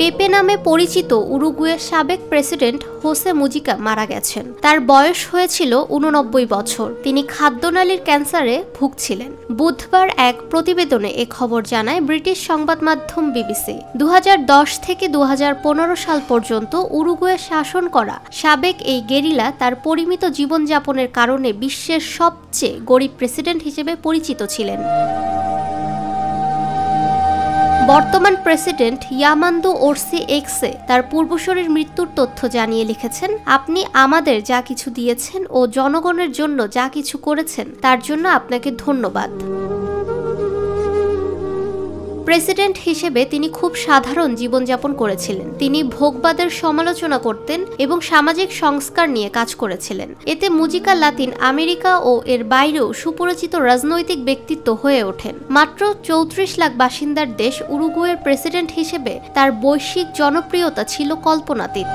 পেপে নামে পরিচিত উরুগুয়ের সাবেক প্রেসিডেন্ট হোসে মুজিকা মারা গেছেন। তার বয়স হয়েছিল 89 বছর। তিনি খাদ্যনালীর ক্যান্সারে ভুগছিলেন। বুধবার এক প্রতিবেদনে এ খবর জানায় ব্রিটিশ সংবাদ মাধ্যম বিবিসি। 2010 থেকে 2015 সাল পর্যন্ত উরুগুয়ে শাসন করা সাবেক এই গেরিলা তার পরিমিত জীবনযাপনের কারণে বিশ্বের সবচেয়ে গরিব প্রেসিডেন্ট হিসেবে পরিচিত ছিলেন। বর্তমান প্রেসিডেন্ট ইয়ামান্দু ওরসি এক্সে তার পূর্বসূরির মৃত্যুর তথ্য জানিয়ে লিখেছেন, আপনি আমাদের যা কিছু দিয়েছেন ও জনগণের জন্য যা কিছু করেছেন তার জন্য আপনাকে ধন্যবাদ। প্রেসিডেন্ট হিসেবে তিনি খুব সাধারণ জীবনযাপন করেছিলেন। তিনি ভোগবাদের সমালোচনা করতেন এবং সামাজিক সংস্কার নিয়ে কাজ করেছিলেন। এতে মুজিকা লাতিন আমেরিকা ও এর বাইরেও সুপরিচিত রাজনৈতিক ব্যক্তিত্ব হয়ে ওঠেন। মাত্র 34 লাখ বাসিন্দার দেশ উরুগুয়ের প্রেসিডেন্ট হিসেবে তার বৈশ্বিক জনপ্রিয়তা ছিল কল্পনাতীত।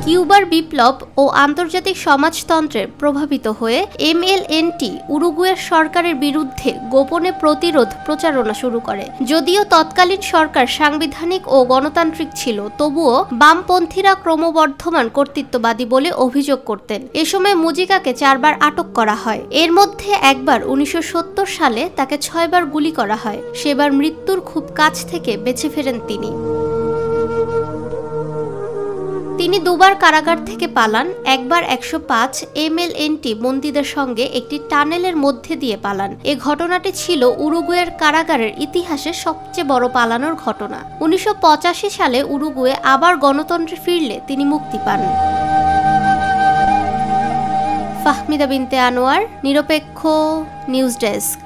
কিউবার বিপ্লব ও আন্তর্জাতিক সমাজতন্ত্রে প্রভাবিত হয়ে এমএলএনটি উরুগুয়ের সরকারের বিরুদ্ধে গোপনে প্রতিরোধ প্রচারণা শুরু করে। যদিও তৎকালীন সরকার সাংবিধানিক ও গণতান্ত্রিক ছিল, তবুও বামপন্থীরা ক্রমবর্ধমান কর্তৃত্ববাদী বলে অভিযোগ করতেন। এ সময় মুজিকাকে 4 বার আটক করা হয়। এর মধ্যে একবার 1970 সালে তাকে 6 বার গুলি করা হয়। সেবার মৃত্যুর খুব কাছ থেকে বেঁচে ফেরেন তিনি। তিনি 2 বার কারাগার থেকে পালান। একবার 105 এমএলএনটি বন্দীদের সঙ্গে একটি টানেলের মধ্যে দিয়ে পালান। এ ঘটনাটি ছিল উরুগুয়ের কারাগারের ইতিহাসে সবচেয়ে বড় পালানোর ঘটনা। 1985 সালে উরুগুয়ে আবার গণতন্ত্রে ফিরলে তিনি মুক্তি পান। ফাহমিদা বিনতে আনোয়ার, নিরপেক্ষ নিউজ ডেস্ক।